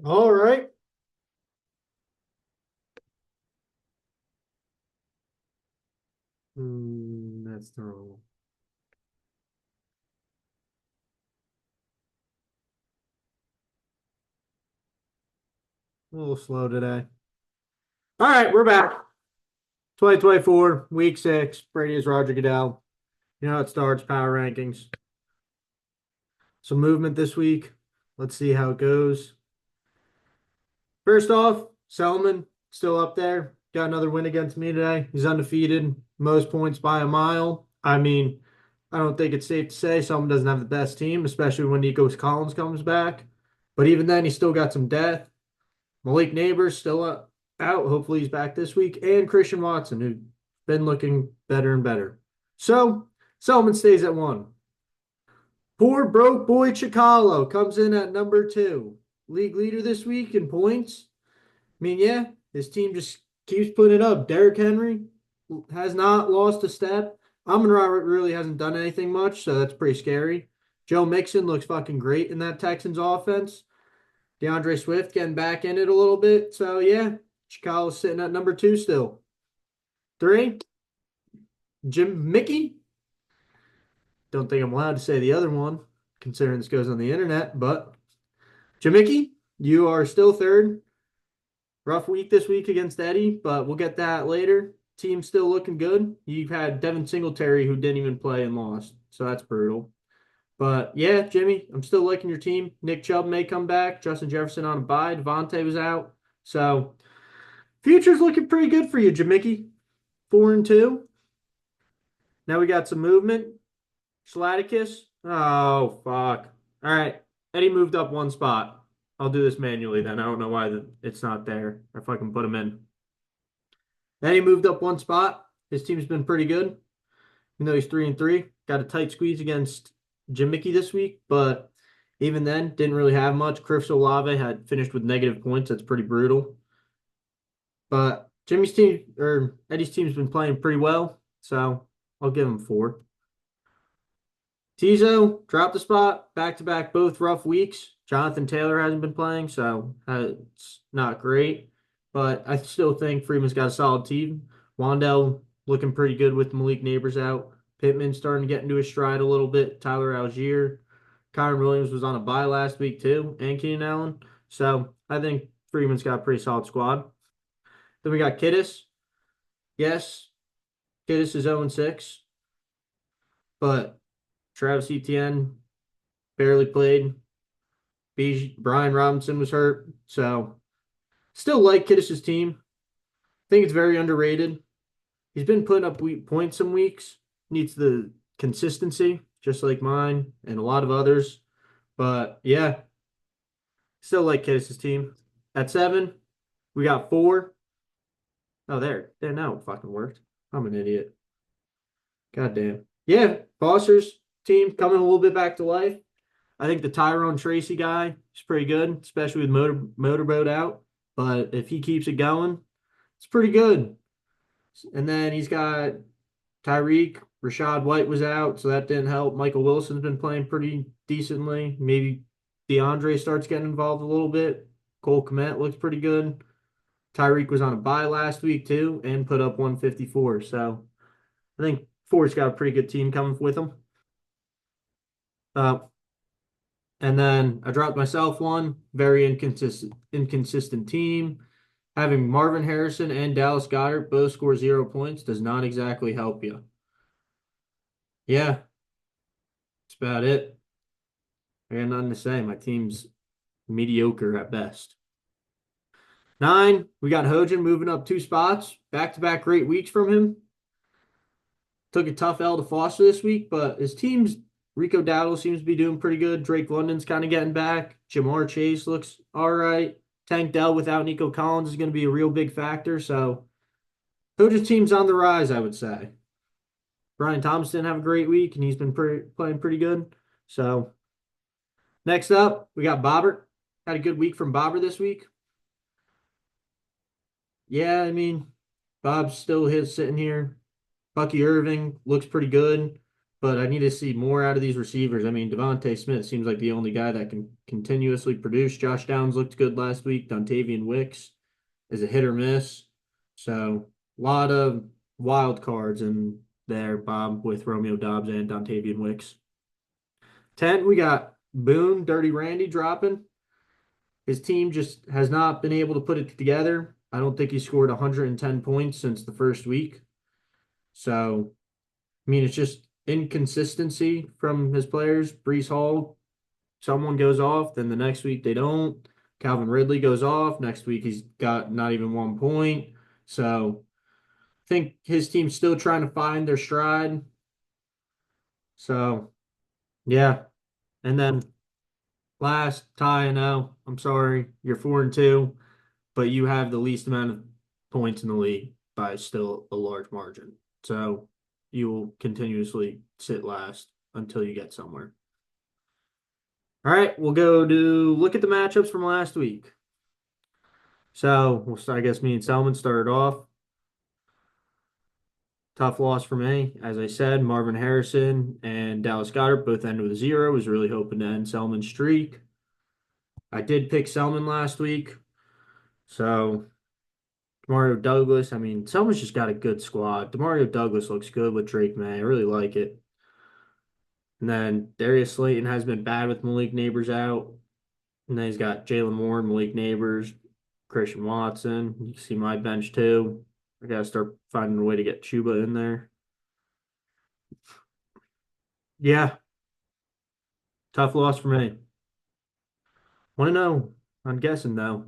All right. That's the wrong. A little slow today. All right, we're back. 2024, week 6. Brady is Roger Goodell. You know how it starts, power rankings. Some movement this week. Let's see how it goes. First off, Selman still up there. Got another win against me today. He's undefeated, most points by a mile. I mean, I don't think it's safe to say Selman doesn't have the best team, especially when Nico Collins comes back. But even then, he's still got some depth. Malik Neighbors still out. Hopefully he's back this week. And Christian Watson, who's been looking better and better. So Selman stays at 1. Poor broke boy Chicalo comes in at number 2. League leader this week in points. I mean, yeah, his team just keeps putting it up. Derrick Henry has not lost a step. Amon Ra really hasn't done anything much, so that's pretty scary. Joe Mixon looks fucking great in that Texans offense. DeAndre Swift getting back in it a little bit. So, yeah, Chicago's sitting at number 2 still. 3, Jim Mickey. Don't think I'm allowed to say the other one, considering this goes on the internet, but Jim Mickey, you are still 3rd. Rough week this week against Eddie, but we'll get that later. Team's still looking good. You've had Devin Singletary, who didn't even play and lost, so that's brutal. But yeah, Jimmy, I'm still liking your team. Nick Chubb may come back. Justin Jefferson on a bye. Devontae was out. So future's looking pretty good for you, Jamicky. 4-2. Now we got some movement. Schlaticus. Oh, fuck. All right. Eddie moved up 1 spot. I'll do this manually then. I don't know why it's not there. If I can put him in. Eddie moved up 1 spot. His team's been pretty good. Even though he's 3-3. Got a tight squeeze against Jamicky this week, but even then, didn't really have much. Chris Olave had finished with negative points. That's pretty brutal. But Jimmy's team or Eddie's team's been playing pretty well, so I'll give him 4. Tizo dropped the spot, back to back, both rough weeks. Jonathan Taylor hasn't been playing, so it's not great. But I still think Freeman's got a solid team. Wandell looking pretty good with Malik Neighbors out. Pittman starting to get into his stride a little bit. Tyler Algier. Kyron Williams was on a bye last week too, and Keenan Allen. So I think Freeman's got a pretty solid squad. Then we got Kittis. Yes, Kittis is 0-6, but Travis Etienne barely played. Brian Robinson was hurt. So still like Kittis' team. I think it's very underrated. He's been putting up points some weeks. Needs the consistency, just like mine and a lot of others. But yeah, still like Kittis' team. At 7, we got 4. Oh, there. There now it fucking worked. I'm an idiot. God damn. Yeah, Foster's team coming a little bit back to life. I think the Tyrone Tracy guy is pretty good, especially with motorboat out. But if he keeps it going, it's pretty good. And then he's got Tyreek. Rashad White was out, so that didn't help. Michael Wilson's been playing pretty decently. Maybe DeAndre starts getting involved a little bit. Cole Kmet looks pretty good. Tyreek was on a bye last week too and put up 154. So I think Ford's got a pretty good team coming with him. Uh, and then I dropped myself one. Very inconsistent team. Having Marvin Harrison and Dallas Goedert both score 0 points does not exactly help you. Yeah, that's about it. I got nothing to say. My team's mediocre at best. 9, we got Hojan moving up 2 spots. Back-to-back great weeks from him. Took a tough L to Foster this week, but his team's Rico Dowdle seems to be doing pretty good. Drake London's kind of getting back. Jamar Chase looks all right. Tank Dell without Nico Collins is going to be a real big factor. So Hoja's team's on the rise, I would say. Brian Thomas didn't have a great week, and he's been playing pretty good. So next up, we got Bobbert. Had a good week from Bobber this week. Yeah, I mean, Bob's still sitting here. Bucky Irving looks pretty good, but I need to see more out of these receivers. I mean, Devontae Smith seems like the only guy that can continuously produce. Josh Downs looked good last week. Dontavian Wicks is a hit or miss. So a lot of wild cards in there, Bob, with Romeo Dobbs and Dontavian Wicks. 10, we got Boone, Dirty Randy dropping. His team just has not been able to put it together. I don't think he scored 110 points since the first week. So, I mean, it's just inconsistency from his players. Brees Hall, someone goes off, then the next week they don't. Calvin Ridley goes off. Next week he's got not even 1 point. So, I think his team's still trying to find their stride. So, yeah. And then last, Ty, I know, I'm sorry, you're 4-2, but you have the least amount of points in the league by still a large margin. So you will continuously sit last until you get somewhere. All right, we'll go to look at the matchups from last week. So we'll start, I guess me and Selman started off. Tough loss for me. As I said, Marvin Harrison and Dallas Goedert both ended with a 0. Was really hoping to end Selman's streak. I did pick Selman last week. So Demario Douglas, I mean, Selma's just got a good squad. Demario Douglas looks good with Drake May. I really like it. And then Darius Slayton has been bad with Malik Neighbors out. And then he's got Jalen Warren, Malik Neighbors, Christian Watson. You can see my bench too. I gotta start finding a way to get Chuba in there. Yeah, tough loss for me. Want to know? I'm guessing though.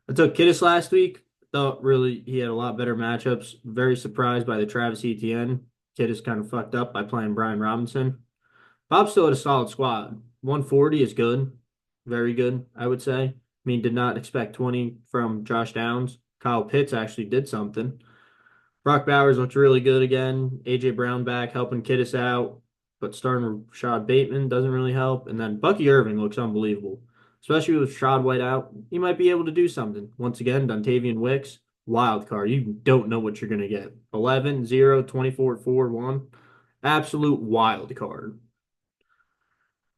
I took Kittis last week. Thought really he had a lot better matchups. Very surprised by the Travis Etienne. Kittis kind of fucked up by playing Brian Robinson. Bob still had a solid squad. 140 is good. Very good, I would say. I mean, did not expect 20 from Josh Downs. Kyle Pitts actually did something. Brock Bowers looked really good again. AJ Brown back helping Kittis out, but starting Rashad Bateman doesn't really help. And then Bucky Irving looks unbelievable, especially with Rashad White out. He might be able to do something. Once again, Dontavian Wicks, wild card. You don't know what you're going to get. 11, 0, 24, 4, 1. Absolute wild card.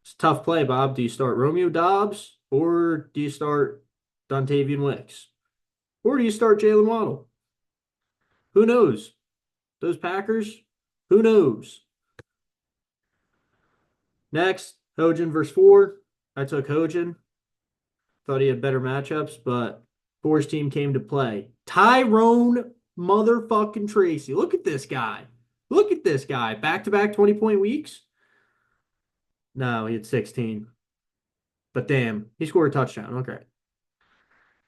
It's a tough play, Bob. Do you start Romeo Dobbs or do you start Dontavian Wicks? Or do you start Jalen Waddle? Who knows? Those Packers, who knows? Next, Hojan versus Ford. I took Hojan. Thought he had better matchups, but Ford's team came to play. Tyrone motherfucking Tracy. Look at this guy. Look at this guy. Back-to-back 20-point weeks? No, he had 16. But damn, he scored a touchdown. Okay.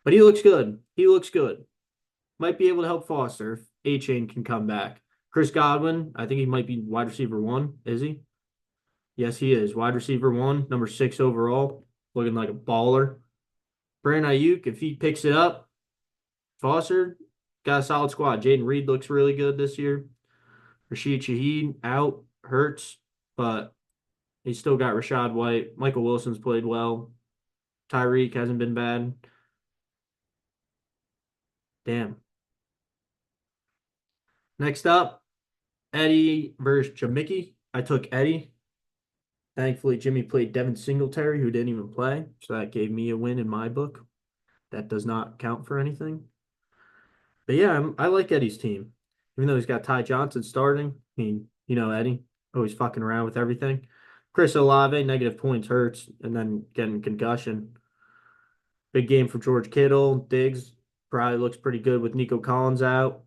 But he looks good. He looks good. Might be able to help Foster if A-Chain can come back. Chris Godwin, I think he might be wide receiver 1. Is he? Yes, he is. Wide receiver 1, number 6 overall. Looking like a baller. Brandon Ayuk, if he picks it up, Foster got a solid squad. Jaden Reed looks really good this year. Rashid Shaheed out, hurts, but he's still got Rashad White. Michael Wilson's played well. Tyreek hasn't been bad. Damn. Next up, Eddie versus Jamicki. I took Eddie. Thankfully, Jimmy played Devin Singletary, who didn't even play. So that gave me a win in my book. That does not count for anything. But yeah, I like Eddie's team. Even though he's got Ty Johnson starting. I mean, you know, Eddie, always fucking around with everything. Chris Olave, negative points hurts, and then getting concussion. Big game for George Kittle. Diggs probably looks pretty good with Nico Collins out.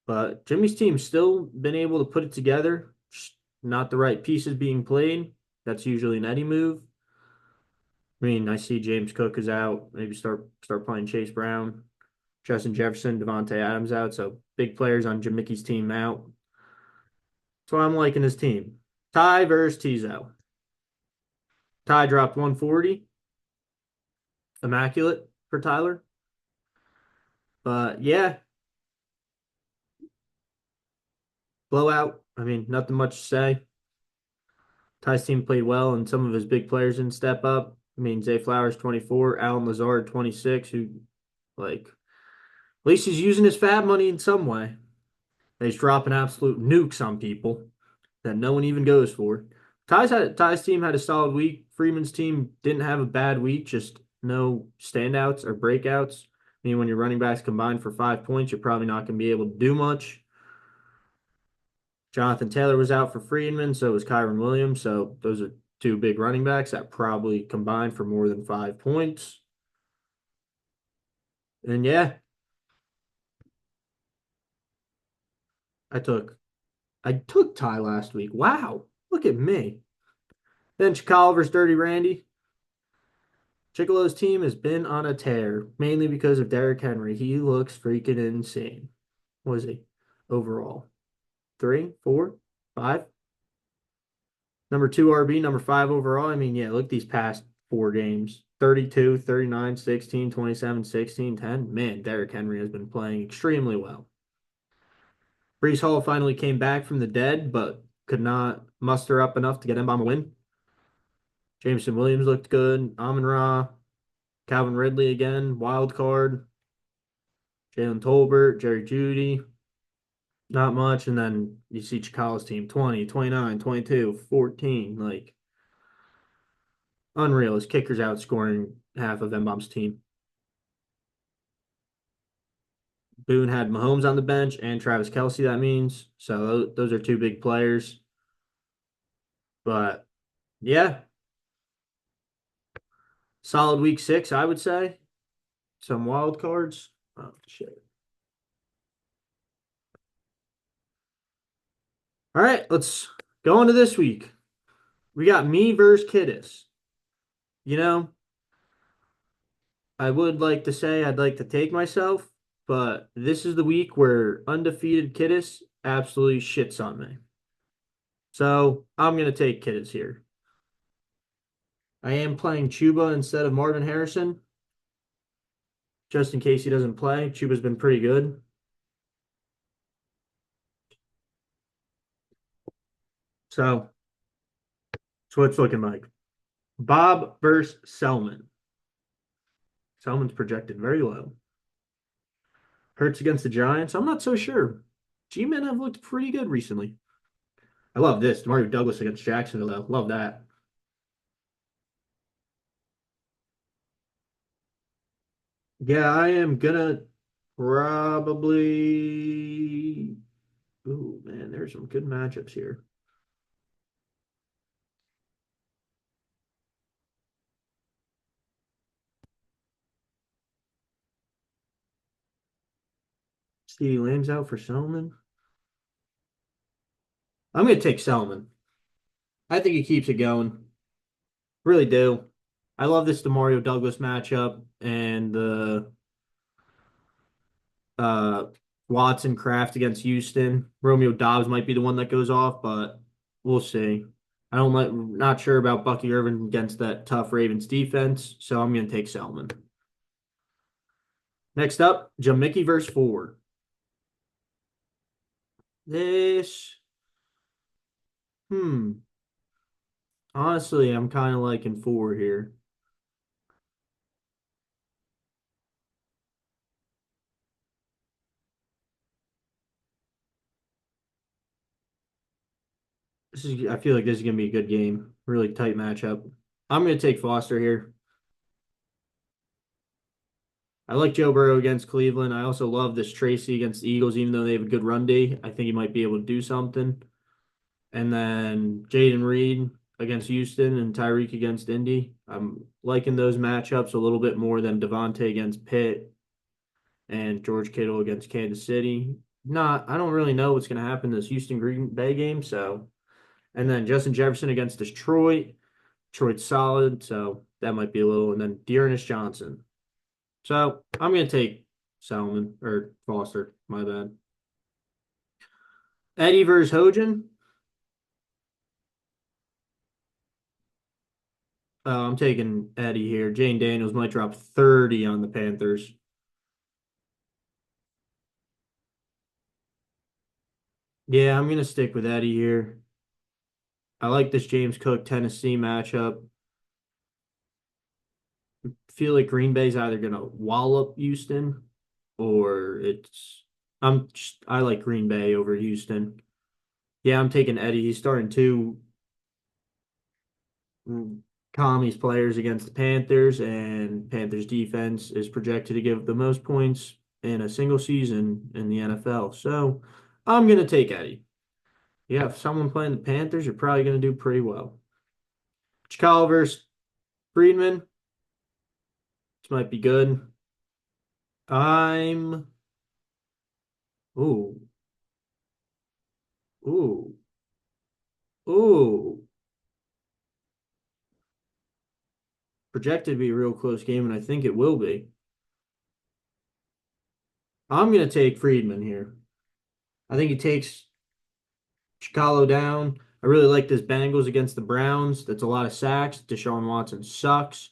But Jimmy's team's still been able to put it together. Just not the right pieces being played. That's usually an Eddie move. I mean, I see James Cook is out. Maybe start playing Chase Brown, Justin Jefferson, Devontae Adams out. So big players on Jamicki's team out. That's why I'm liking his team. Ty versus Tizo. Ty dropped 140. Immaculate for Tyler. But yeah, blowout. I mean, nothing much to say. Ty's team played well, and some of his big players didn't step up. I mean, Zay Flowers, 24, Alan Lazard, 26, who, like, at least he's using his fab money in some way. He's dropping absolute nukes on people. that no one even goes for. Ty's team had a solid week. Freeman's team didn't have a bad week, just no standouts or breakouts. I mean, when your running backs combined for 5 points, you're probably not going to be able to do much. Jonathan Taylor was out for Freeman, so was Kyron Williams. So those are two big running backs that probably combined for more than 5 points. And yeah, I took I took Ty last week. Wow, look at me. Then Chicago versus Dirty Randy. Chicolo's team has been on a tear, mainly because of Derrick Henry. He looks freaking insane. What is he overall? Three, four, five? Number two RB, number five overall. I mean, yeah, look at these past 4 games 32, 39, 16, 27, 16, 10. Man, Derrick Henry has been playing extremely well. Brees Hall finally came back from the dead, but could not muster up enough to get him on a win. Jameson Williams looked good. Amon Ra, Calvin Ridley again, wild card. Jalen Tolbert, Jerry Jeudy, not much. And then you see Chicago's team 20, 29, 22, 14. Like, unreal. His kicker's outscoring half of Mbomb's team. Boone had Mahomes on the bench and Travis Kelce, that means. So those are two big players. But yeah, solid week 6, I would say. Some wild cards. Oh, shit. All right, let's go into this week. We got me versus Kiddis. You know, I would like to say I'd like to take myself, but this is the week where undefeated Kiddis absolutely shits on me. So I'm going to take Kiddis here. I am playing Chuba instead of Marvin Harrison, just in case he doesn't play. Chuba's been pretty good. So that's what it's looking like. Bob versus Selman. Selman's projected very low. Hurts against the Giants. I'm not so sure. G-men have looked pretty good recently. I love this. Mario Douglas against Jacksonville, though. Love that. Yeah, I am gonna probably. Ooh, man, there's some good matchups here. Stevie Lamb's out for Selman. I'm gonna take Selman. I think he keeps it going. Really do. I love this Demario Douglas matchup and the uh Watson Kraft against Houston. Romeo Dobbs might be the one that goes off, but we'll see. I don't like not sure about Bucky Irvin against that tough Ravens defense, so I'm gonna take Selman. Next up, Jamicki versus Ford. This, hmm. Honestly, I'm kind of liking Ford here. I feel like this is gonna be a good game. Really tight matchup. I'm gonna take Foster here. I like Joe Burrow against Cleveland. I also love this Tracy against the Eagles, even though they have a good run D. I think he might be able to do something. And then Jaden Reed against Houston and Tyreek against Indy. I'm liking those matchups a little bit more than Devontae against Pitt and George Kittle against Kansas City. Not, I don't really know what's going to happen in this Houston Green Bay game. So, and then Justin Jefferson against Detroit. Detroit's solid, so that might be a little. And then Dearness Johnson. So I'm going to take Salmon or Foster. My bad. Eddie versus Hojan. I'm taking Eddie here. Jane Daniels might drop 30 on the Panthers. Yeah, I'm going to stick with Eddie here. I like this James Cook Tennessee matchup. Feel like Green Bay's either going to wallop Houston or I like Green Bay over Houston. Yeah, I'm taking Eddie. He's starting two mm, commies players against the Panthers, and Panthers defense is projected to give the most points in a single season in the NFL. So I'm gonna take Eddie. Yeah, if someone playing the Panthers, you're probably gonna do pretty well. Chicago versus Friedman. This might be good. I'm ooh, ooh, ooh. Projected to be a real close game, and I think it will be. I'm gonna take Friedman here. I think he takes Chicago down. I really like this Bengals against the Browns. That's a lot of sacks. Deshaun Watson sucks.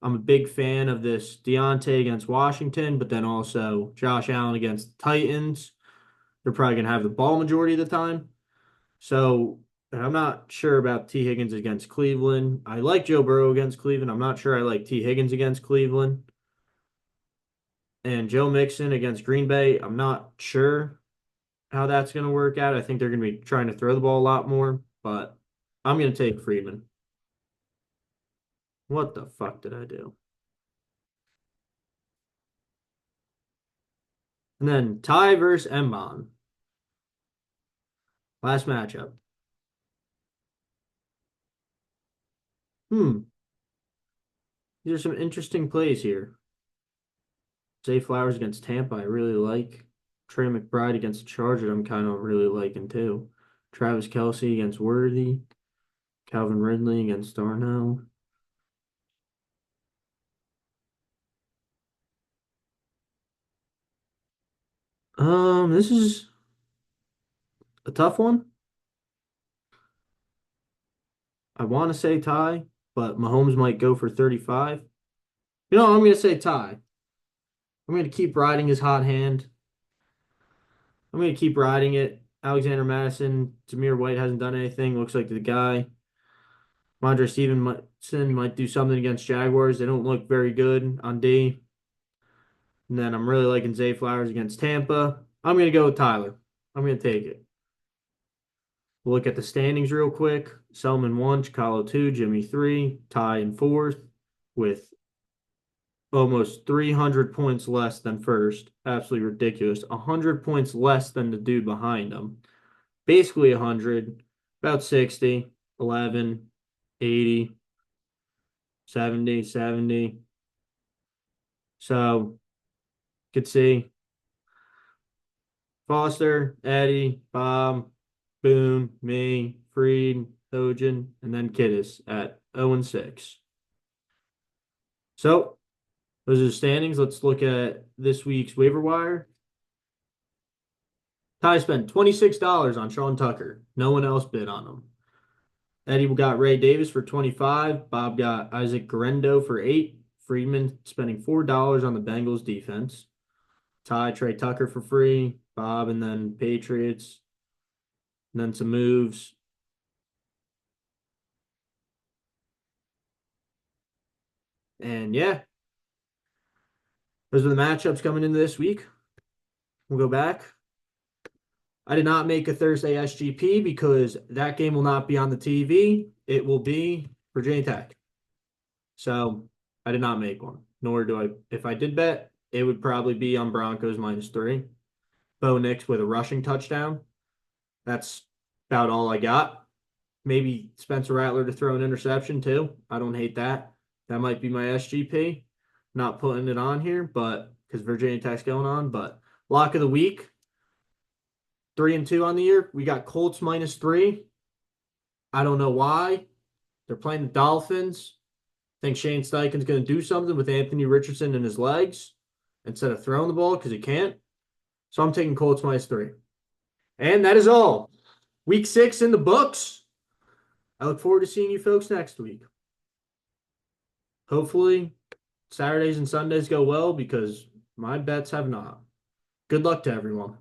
I'm a big fan of this Deontay against Washington, but then also Josh Allen against the Titans. They're probably gonna have the ball majority of the time. So I'm not sure about T. Higgins against Cleveland. I like Joe Burrow against Cleveland. I'm not sure I like T. Higgins against Cleveland. And Joe Mixon against Green Bay. I'm not sure how that's going to work out. I think they're going to be trying to throw the ball a lot more, but I'm going to take Freeman. What the fuck did I do? And then Ty versus Mbon. Last matchup. Hmm. These are some interesting plays here. Zay Flowers against Tampa, I really like. Trey McBride against the Chargers, I'm kind of really liking too. Travis Kelce against Worthy. Calvin Ridley against Darnell. This is a tough one. I want to say Ty, but Mahomes might go for 35. I'm going to say Ty. I'm going to keep riding his hot hand. I'm going to keep riding it. Alexander Madison, Zamir White hasn't done anything. Looks like the guy. Mondre Stevenson might do something against Jaguars. They don't look very good on D. And then I'm really liking Zay Flowers against Tampa. I'm going to go with Tyler. I'm going to take it. We'll look at the standings real quick. Selman 1, Chicago 2, Jimmy 3, Ty in 4th with almost 300 points less than first. Absolutely ridiculous. 100 points less than the dude behind him. Basically 100, about 60, 11, 80, 70, 70. So, you could see Foster, Eddie, Bob, Boone, me, Freed, Hojan, and then Kiddis at 0 and 6. So, those are the standings. Let's look at this week's waiver wire. Ty spent $26 on Sean Tucker. No one else bid on him. Eddie got Ray Davis for 25. Bob got Isaac Garendo for 8. Friedman spending $4 on the Bengals defense. Ty Trey Tucker for free. Bob and then Patriots. And then some moves. And yeah, those are the matchups coming into this week. We'll go back. I did not make a Thursday SGP because that game will not be on the TV. It will be Virginia Tech. So I did not make one, nor do I. If I did bet, it would probably be on Broncos -3. Bo Nix with a rushing touchdown. That's about all I got. Maybe Spencer Rattler to throw an interception too. I don't hate that. That might be my SGP. Not putting it on here, but because Virginia Tech's going on. But lock of the week, 3-2 on the year. We got Colts -3. I don't know why. They're playing the Dolphins. I think Shane Steichen's going to do something with Anthony Richardson in his legs instead of throwing the ball because he can't. So I'm taking Colts -3. And that is all. Week 6 in the books. I look forward to seeing you folks next week. Hopefully, Saturdays and Sundays go well because my bets have not. Good luck to everyone.